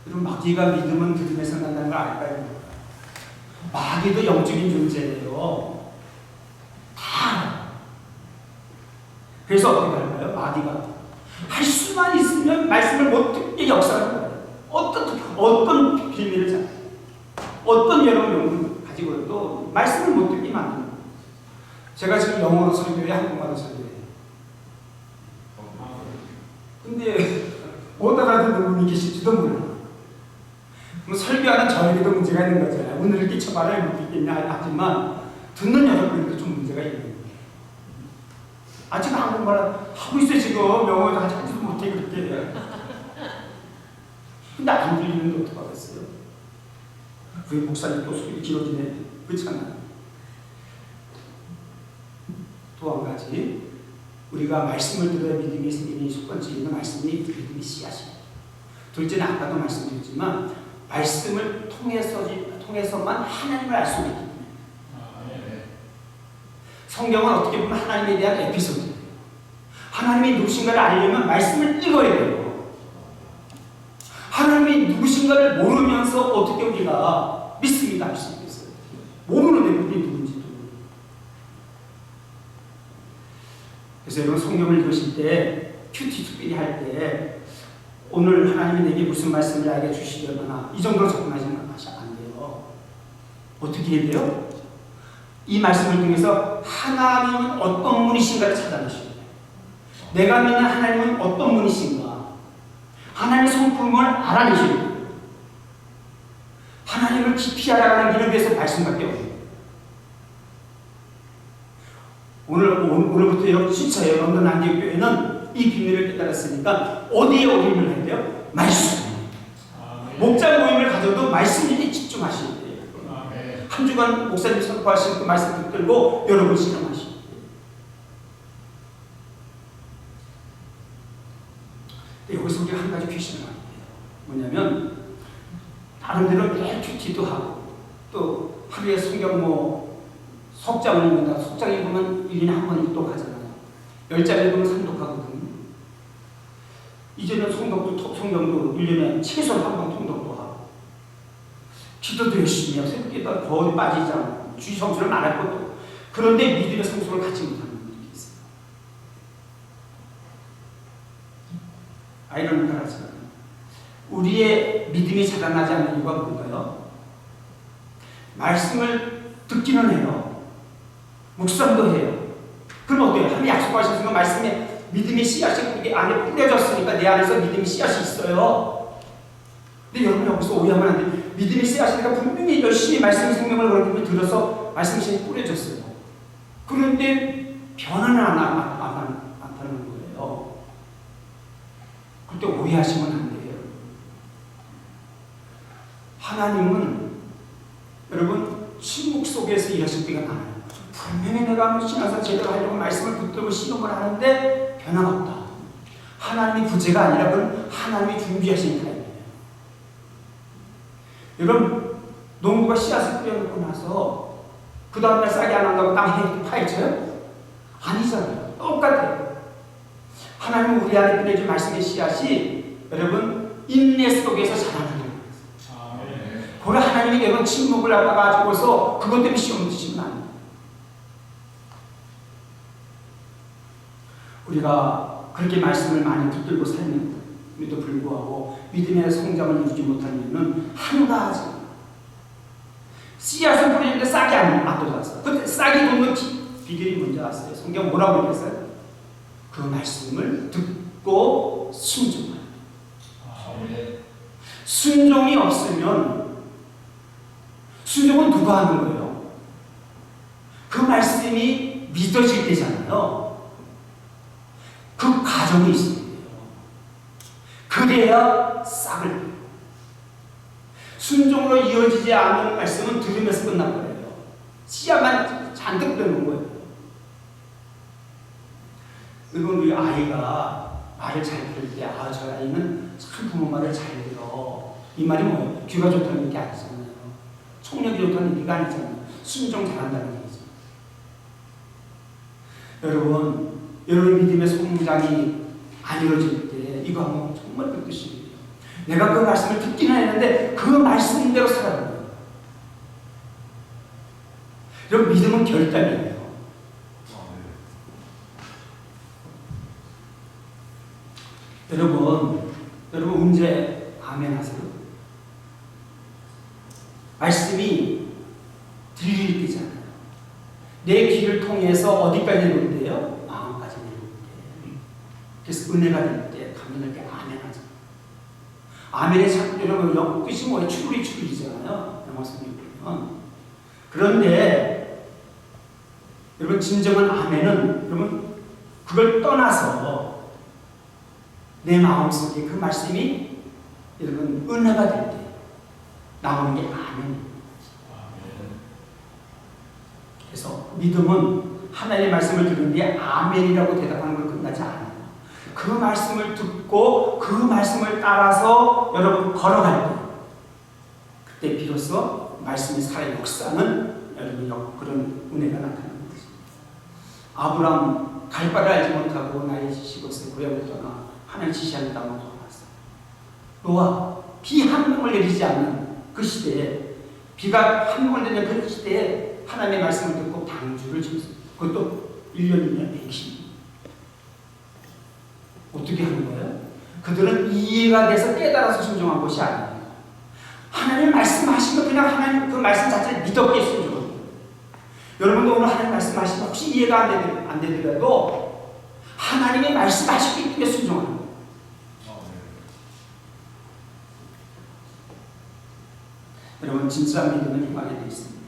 여러분, 마귀가 믿음은 들음에서 난다는 걸 알까요? 마귀도 영적인 존재예요. 다. 그래서 어떻게 할까요? 마귀가 할 수만 있으면 말씀을 못 듣게 역사하는 거예요. 어떤 비밀을 어떤 여러 용을 가지고도 말씀을 못 듣게 만드는 거예요. 제가 지금 영어로 설교해, 한국말로 설교해. 근데 못 알아듣는 분이 계실지도 몰라요. 그럼 설교하는 저에게도 문제가 있는 거잖아요. 오늘을 끼쳐봐라 못 듣겠냐 하지만 듣는 여러분에게도 좀 문제가 있는 거예요. 아직 한국말 하고 있어요. 지금 영어도 아직 하지도 못해 그렇게. 근데 안 들리는데 어떡하겠어요? 왜 목사님 또 소리 길어지네. 그렇잖아요. 또 한 가지 우리가 말씀을 들어야 믿음이 생기는 첫 번째 있는 말씀이 믿음이 씨앗이에요. 둘째는 아까도 말씀드렸지만 말씀을 통해서만 하나님을 알 수 있기 때문에 성경은 어떻게 보면 하나님에 대한 에피소드예요. 하나님이 누구신가를 알려면 말씀을 읽어야 돼요. 하나님이 누구신가를 모르면서 어떻게 우리가 믿습니다 할 수 있겠어요? 모르는데 그분이 누군지도. 그래서 여러분 성경을 읽으실 때 큐티 특별히 할 때 오늘 하나님이 내게 무슨 말씀을 알게 주시려거나 이 정도로 접근하시면 안 돼요. 어떻게 해야 돼요? 이 말씀을 통해서 하나님은 어떤 분이신가를 찾아내셔야 돼요. 내가 믿는 하나님은 어떤 분이신가? 하나님의 성품을 알아내셔야 돼요. 하나님을 깊이 알아가는 길을 위해서 말씀밖에 없어요. 오늘부터 여러분 진짜 여러분 안개교회는 이 비밀을 깨달았으니까 어디에 어림을 해야 돼요? 말씀. 목자 모임을 가져도 말씀에 집중하셔야 돼요. 한 주간 목사님 선포하신 그 말씀 붙들고 여러분 실험하셔야 돼요. 여기서 우리가 한 가지決心을 하게 돼요. 뭐냐면 나름대로 매일 큐티도 하고 또 하루에 성경 석장을 읽는다. 석장 읽으면 1년에 한 번 또 가잖아요. 10장 읽으면 산독하거든요. 이제는 성경도 1년에 최소 한 번 통독도 하고 기도도 열심히 하고 새벽기도 거의 빠지지 않고 주의 성수를 말할 것도 그런데 믿음의 성수를 갖지 못하는 분들이 있어요. 아이러니컬 하지만 우리의 믿음이 자라나지 않는 이유가 뭘까요? 말씀을 듣기는 해요. 묵상도 해요. 그럼 어때요? 하나님 약속하셨으니까 말씀에 믿음의 씨앗이 우리 안에 뿌려졌으니까 내 안에서 믿음의 씨앗이 있어요. 근데 여러분 여기서 오해하면 안 돼요. 믿음의 씨앗이니까 분명히 열심히 말씀의 생명을 여러분이 들어서 말씀의 씨앗이 뿌려졌어요. 그런데 변화는 안 하는 거예요. 그때 오해하시면 안 돼요. 하나님은 여러분 침묵 속에서 일하실 때가 많아요. 분명히 내가 신앙생활 제대로 하려고 말씀을 붙들고 신용을 하는데 변화가 없다. 하나님이 부재가 아니라 그건 하나님이 준비하신 타입이에요. 여러분 농부가 씨앗을 뿌려놓고 나서 그 다음날 싹이 안 난다고 땅에 파헤쳐요? 아니잖아요. 똑같아요. 하나님은 우리 안에 뿌려진 말씀의 씨앗이 여러분 인내 속에서 자라나는 거예요. 그걸 하나님이 여러분 침묵을 가지고서 그것 때문에 시험 드시면 안 돼요. 우리가 그렇게 말씀을 많이 붙들고 살면에도 불구하고 믿음의 성장을 이루지 못하는 이유는 한 가지. 씨앗을 뿌리는데 싹이 안 돋았어요. 근데 싹이 돋는 비결이 뭔지 아세요? 성경 뭐라고 얘기했어요? 그 말씀을 듣고 순종하는. 순종이 없으면 순종은 누가 하는 거예요? 그 말씀이 믿어질 때잖아요. 그 과정이 있어야 돼요. 그래야 싹을. 순종으로 이어지지 않는 말씀은 들으면서 끝나버려요. 씨앗만 잔뜩 되는 거예요. 여러분 우리 아이가 말을 잘 들을 때 저 아이는 참 부모 말을 잘 들어. 이 말이 뭐예요? 귀가 좋다는 얘기 아니잖아요. 청력이 좋다는 얘기가 아니잖아요. 순종 잘한다는 얘기죠. 여러분 믿음의 성장이 안 이루어질 때 이거 하면 정말 뜻이에요. 내가 그 말씀을 듣기는 했는데 그 말씀대로 살아가는 거예요. 여러분 믿음은 결단이에요. 여러분 언제 아멘 하세요? 말씀이 들릴 때잖아요. 내 귀를 통해서 어디까지 내려온대요? 마음까지 내려온대요. 그래서 은혜가 될 때 가면 이렇게 아멘 하잖아요. 아멘의 여러분 뜻이 뭐예요? 추루리잖아요. 영어 성경 보면. 그런데 여러분 진정한 아멘은 여러분 그걸 떠나서 내 마음속에 그 말씀이 여러분 은혜가 될 때 나오는 게 아멘입니다. 그래서 믿음은 하나님의 말씀을 들으는데 아멘이라고 대답하는 걸 끝나지 않아요. 그 말씀을 듣고 그 말씀을 따라서 여러분 걸어갈 때 그때 비로소 말씀이 살아 역사는 여러분 그런 은혜가 나타나는 거죠. 아브라함 갈 바를 알지 못하고 나이 지시고서 고향을 떠나 하나님 지시하는 땅으로 돌아왔어요. 노아 비 한 방울 내리지 않는 그 시대에 비가 한 방울 내리는 그 시대에 하나님의 말씀을 듣고 방주를 지었어요. 그것도 1년이면 120. 어떻게 하는 거예요? 그들은 이해가 돼서 깨달아서 순종한 것이 아니에요. 하나님 말씀하시면 그냥 하나님 그 말씀 자체를 믿었기에 순종합니다. 여러분도 오늘 하나님 말씀하시면 혹시 이해가 안 되더라도 하나님의 말씀하시기 때문에 순종하는 거예요. 여러분 진짜 믿음은 희망에 되어 있습니다.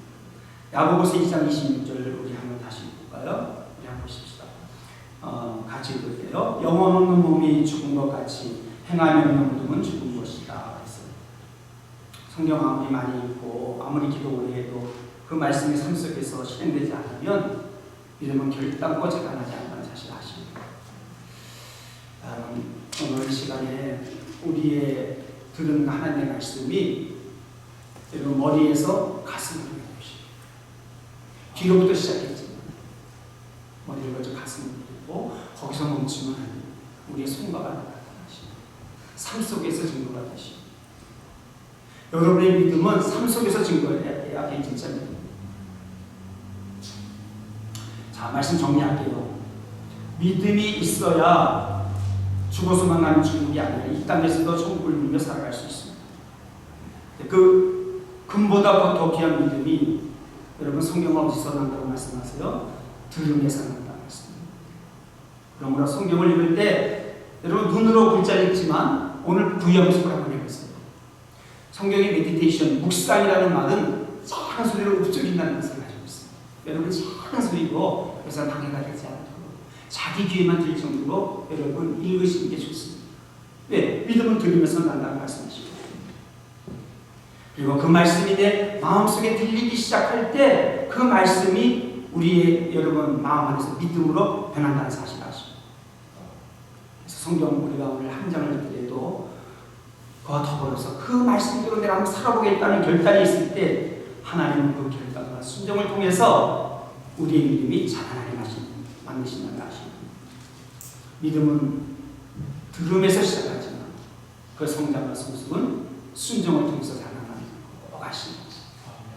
야고보서 2장 26절을 우리 한번 다시 볼까요? 우리 한번 보십시다. 같이 읽을게요. 영혼 없는 몸이 죽은 것 같이 행함이 없는 믿음은 죽은 것이다. 그랬어요. 성경 아무리 많이 읽고 아무리 기도를 해도 그 말씀이 삶 속에서 실행되지 않으면 믿음은 결단코 자라나지 않는다는 사실을 아십니다. 오늘 시간에 우리의 들은 하나님의 말씀이 여러분 머리에서 가슴으로 이는 것입니다. 뒤로부터 시작했지만 머리를 먼저 가슴으로 이고 거기서 멈추면 우리의 손과가 나타나십니다. 삶 속에서 증거받으십니다. 여러분의 믿음은 삶 속에서 증거해야 게 진짜 믿음입니다. 자, 말씀 정리할게요. 믿음이 있어야 죽어서만 가는 중국이 아니라 이 땅에서도 천국을 누리며 살아갈 수 있습니다. 그 금보다 더 귀한 믿음이 여러분 성경은 어디서 난다고 말씀하세요? 들음에서 난다고 말씀합니다. 그러므로 성경을 읽을 때 여러분 눈으로 글자를 읽지만 오늘 구연습을 한번 해보세요. 성경의 메디테이션, 묵상이라는 말은 작은 소리로 읊조린다는 것을 가지고 있습니다. 여러분 작은 소리로 그래서 방해가 되지 않도록 자기 귀에만 들릴 정도로 여러분 읽으시는 게 좋습니다. 왜? 믿음은 들으면서 난다는 말씀이시고 그리고 그 말씀이 내 마음속에 들리기 시작할 때 그 말씀이 우리의 여러분 마음 안에서 믿음으로 변한다는 사실을 아십니다. 그래서 성경 우리가 오늘 한 장을 읽더라도 그와 더불어서 그 말씀대로 내가 한번 살아보겠다는 결단이 있을 때 하나님은 그 결단과 순종을 통해서 우리의 믿음이 자라나게 만드신다는 아십니다. 믿음은 들음에서 시작하지만 그 성장과 성숙은 순종을 통해서 자라나는 꼭 아십니다.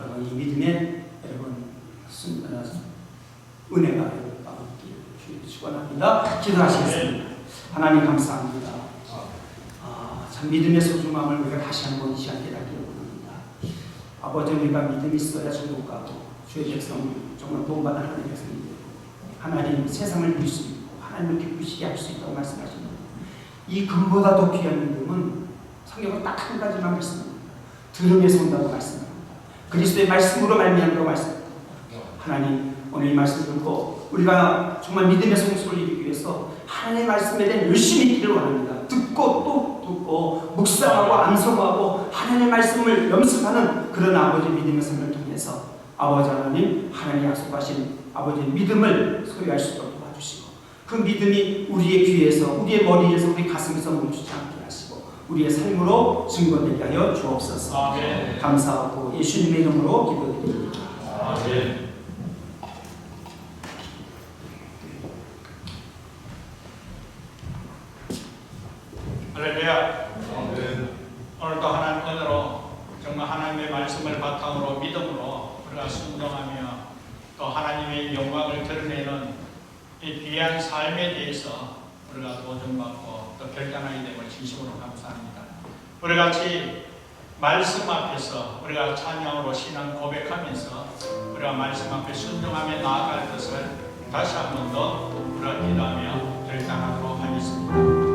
여러분 이 믿음에 여러분 은혜가 여러분께 축원합니다. 기도하시겠습니다. 하나님 감사합니다. 참 믿음의 소중함을 우리가 다시 한번 이 시간 깨닫기 원합니다. 아버지 우리가 믿음이 있어야 천국 가고 주의 백성 정말 구원받는 하나님의 백성이 되고 하나님 세상을 누릴 수 있고 하나님을 기쁘시게 할 수 있다고 말씀하십니다. 이 금보다 더 귀한 믿음은 성경은 딱 한 가지만 말씀합니다. 들음에서 온다고 말씀합니다. 그리스도의 말씀으로 말미암다고 말씀합니다. 하나님 오늘 이 말씀 듣고 우리가 정말 믿음의 성숙을 이루기 위해서 하나님의 말씀에 대한 열심히 있기를 원합니다. 듣고 또 듣고 묵상하고 암송하고 하나님의 말씀을 염습하는 그런 아버지 믿음의 삶을 통해서 아버지 하나님 하나님 약속하신 아버지의 믿음을 소유할 수 있도록 도와주시고 그 믿음이 우리의 귀에서 우리의 머리에서 우리 가슴에서 멈추지 않게 하시고 우리의 삶으로 증거되게 하여 주옵소서. 아멘. 감사하고 예수님의 이름으로 기도드립니다. 아멘. 할렐루야. 오늘도 하나님 은혜로 정말 하나님의 말씀을 바탕으로 믿음으로 우리가 순종하며 또 하나님의 영광을 드러내는 이 귀한 삶에 대해서 우리가 도전받고 또 결단하게 됨을 진심으로 감사합니다. 우리 같이 말씀 앞에서 우리가 찬양으로 신앙 고백하면서 우리가 말씀 앞에 순종하며 나아갈 것을 다시 한 번 더 우리가 기도하며 결단하도록 하겠습니다.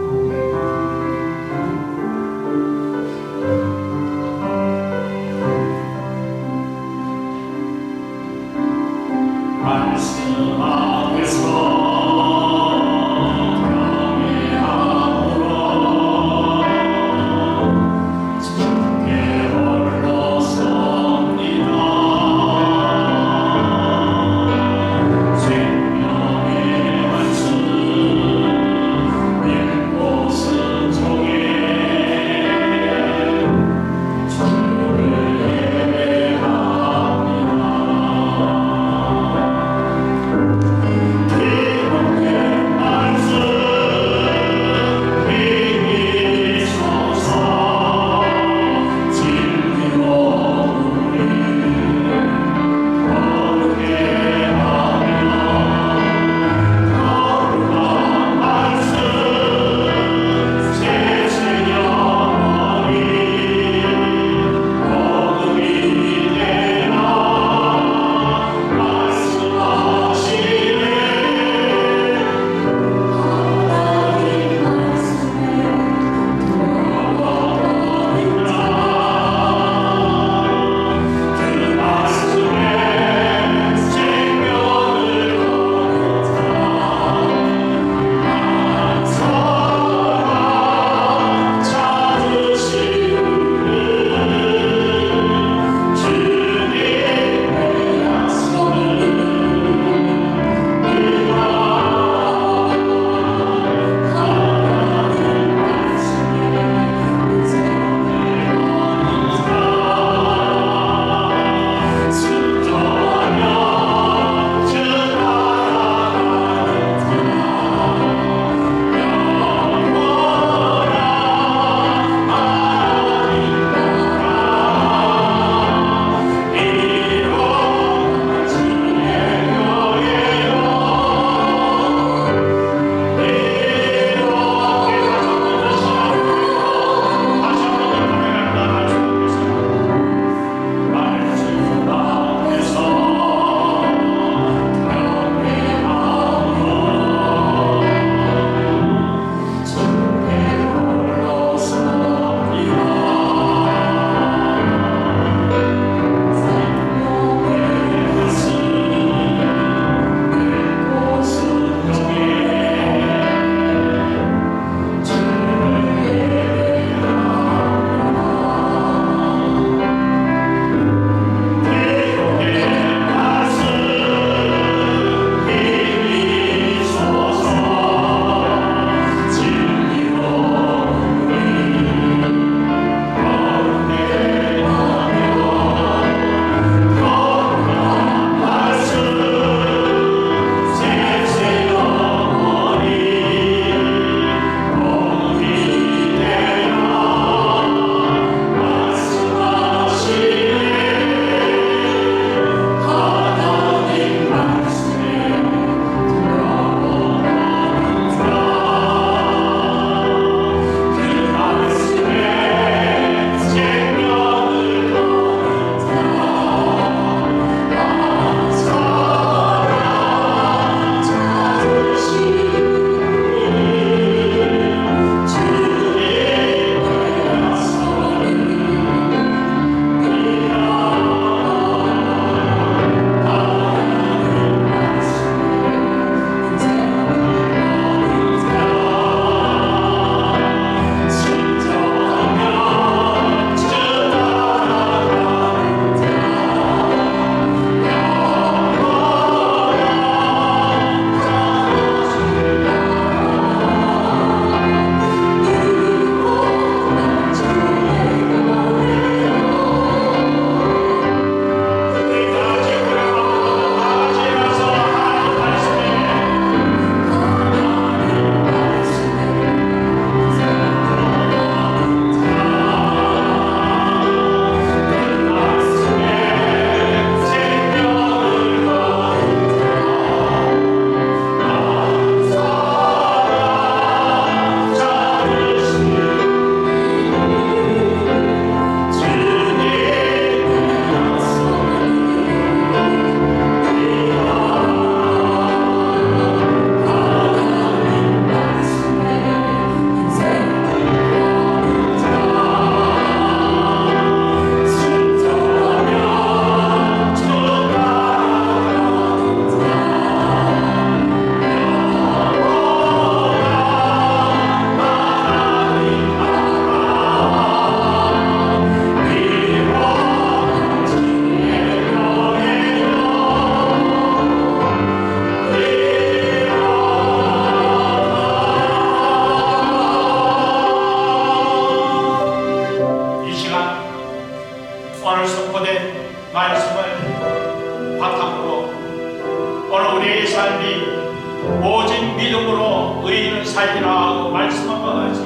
말씀을 바탕으로 오늘 우리의 삶이 오직 믿음으로 의인은 살리라 하고 말씀한 것 같이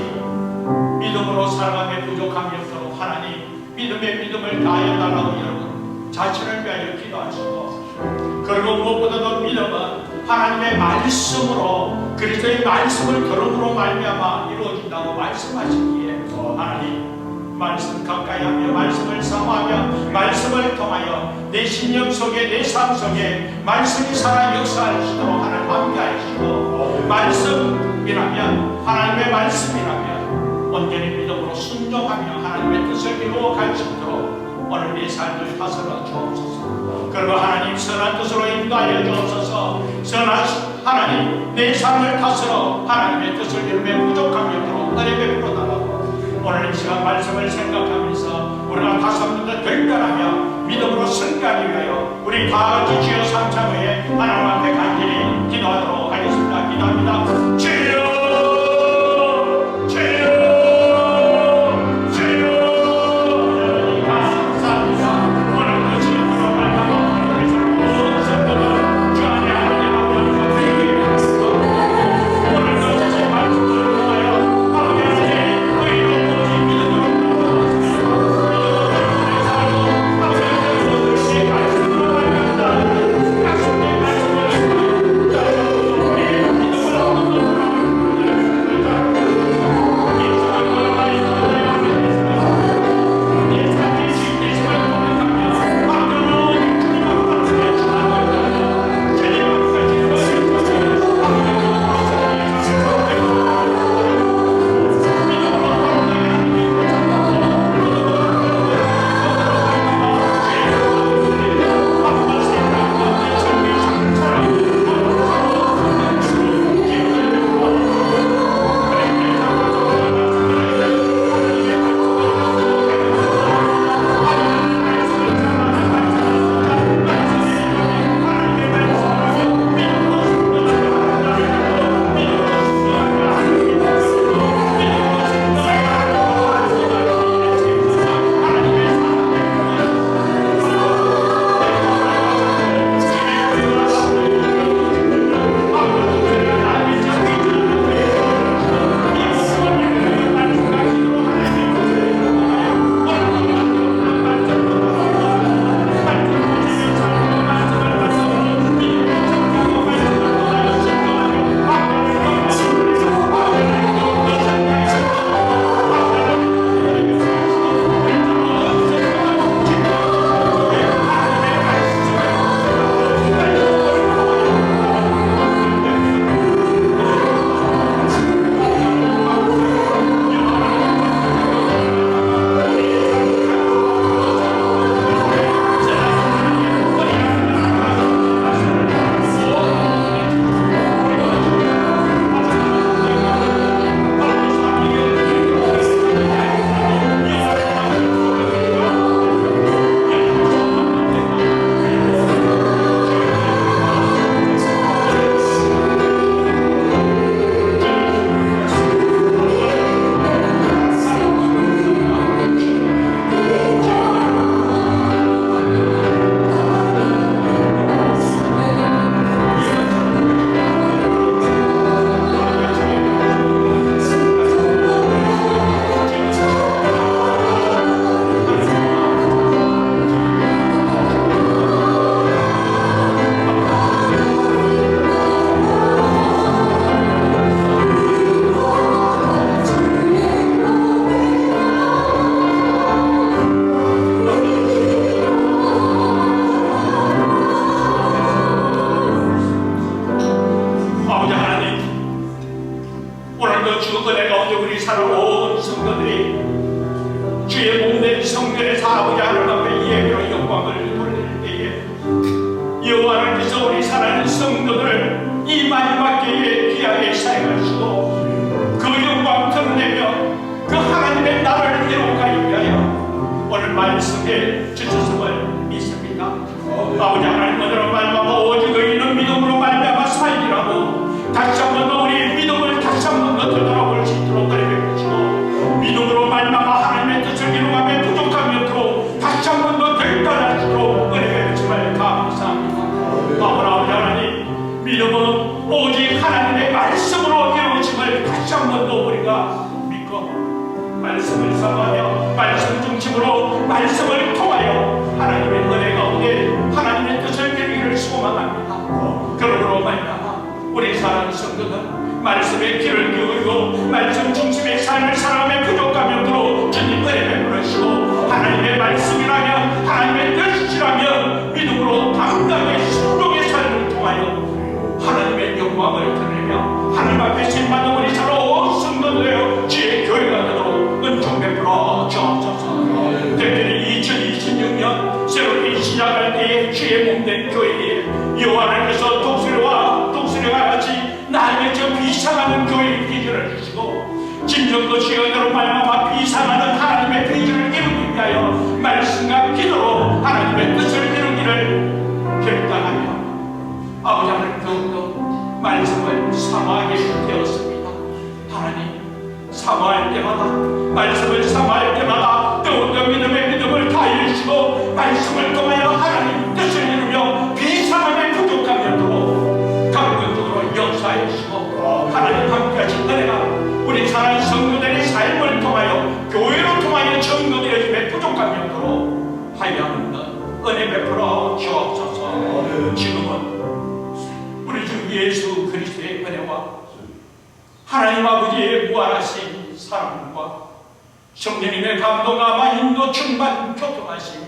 믿음으로 살아감에 부족함이 없도록 하나님 믿음의 믿음을 다하여 달라고 여러분 자신을 위하여 기도하시고, 그리고 무엇보다도 믿음은 하나님의 말씀으로 그리스도의 말씀을 들음으로 말미암아 이루어진다고 말씀하시기에 하나님 말씀 가까이 하며 말씀을 사모하며 말씀을 통하여 내 신념 속에 내 삶 속에 말씀이 살아 역사하시도록 하나님 함께하시고, 말씀이라면 하나님의 말씀이라면 온전히 믿음으로 순종하며 하나님의 뜻을 이루어갈 수 있도록 오늘 내 삶을 다스려 주옵소서. 그리고 하나님 선한 뜻으로 인도하여 주옵소서. 선한 하나님 내 삶을 다스려 하나님의 뜻을 이루며 부족함이 없도록 은혜 베풀어 달라고 오늘 이 시간 말씀을 생각하면서 우리가 다시 한 번 더 결단하며 믿음으로 승리하기 위하여 우리 다 같이 주여 삼창회에 하나님 앞에 간절히 기도하도록 하겠습니다. 기도합니다. 주여 아버지 하나님 오늘은 말미암아 오직 의인은 믿음으로 말미암아 살리라고 다시 한 번 더 우리의 믿음을 다시 한 번 더 되돌아볼 수 있도록 은혜 베푸시고 믿음으로 말미암아 하나님의 뜻을 이루가며 부족함이 없도록 다시 한 번 더 결단하시도록 말씀을 사모하며 말씀 중심으로 말씀을 통하여 하나님의 은혜 가운데 하나님의 뜻을 이루기를 소망합니다. 그러므로 말미암아 우리 사랑하는 성도들 말씀의 귀를 기울이고 말씀 중심의 삶을 살아가며 부족함이 없도록 주님 은혜 베풀으시고 하나님의 말씀이라면 하나님의 뜻이라면 믿음으로 당당하게 순종의 삶을 통하여 하나님의 영광을 드리며 하나님 앞에 신받는 우리 서로 성도되어 주의 교회가 되도록 은총 베풀어 주옵소서. 특별히 2026년 새롭게 시작할 때에 주의 몸된 교회에 여호와 하나님께서 독수리와 같이 나에게 저 비상하는 교회의 비전을 주시고 진정도 시간으로 말미암아 비상하는 하나님의 비전을 이루기 위하여 말씀과 기도로 하나님의 뜻을 이루기를 결단하며 아버지 하나님 더욱더 말씀을 사모하게 되었습니다. 하나님 사모할 때마다 말씀을 사모할 때마다 더욱더 믿음을 다해주시고 말씀을 통하여 하나님 뜻을 이루며 비상함에 부족함이 없도록 감격적으로 역사해 주시고 하나님 함께 하신 은혜가 우리 사랑하는 성도들의 삶을 통하여 교회로 통하여 증거되어짐에 부족함이 없도록 하여 하는 은혜 베풀어 주옵소서. 지금은 우리 주 예수 그리스도의 은혜와 하나님 아버지의 무한하신 사랑과 성령님의 감동과 인도 충만 교통하심이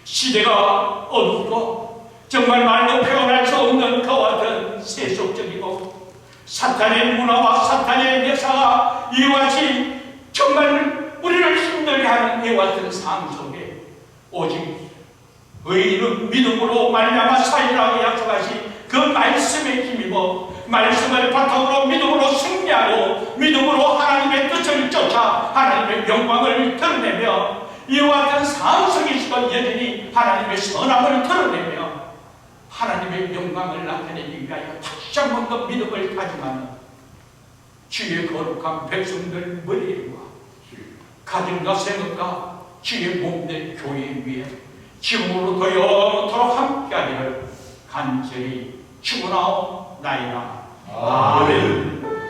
시대가 어둡고 정말 말로 표현할 수 없는 그와 같은 세속적이고 사탄의 문화와 사탄의 역사가 이와 같이 정말 우리를 힘들게 하는 이와 같은 삶 속에 오직 의인은 믿음으로 말미암아 살리라고 약속하신 그 말씀에 힘입어 말씀을 바탕으로 믿음으로 승리하고 믿음으로 하나님의 뜻을 쫓아 하나님의 영광을 드러내며 이와 같은 삶 속에서도 여전히 하나님의 선함을 드러내며 하나님의 영광을 나타내기 위하여 다시 한 번 더 믿음을 다짐하는 주의 거룩한 백성들 머리와 가정과 생업과 주의 몸된 교회 위에 지금으로부터 영원토록 함께하기를 간절히 축원하옵나이다. 아멘.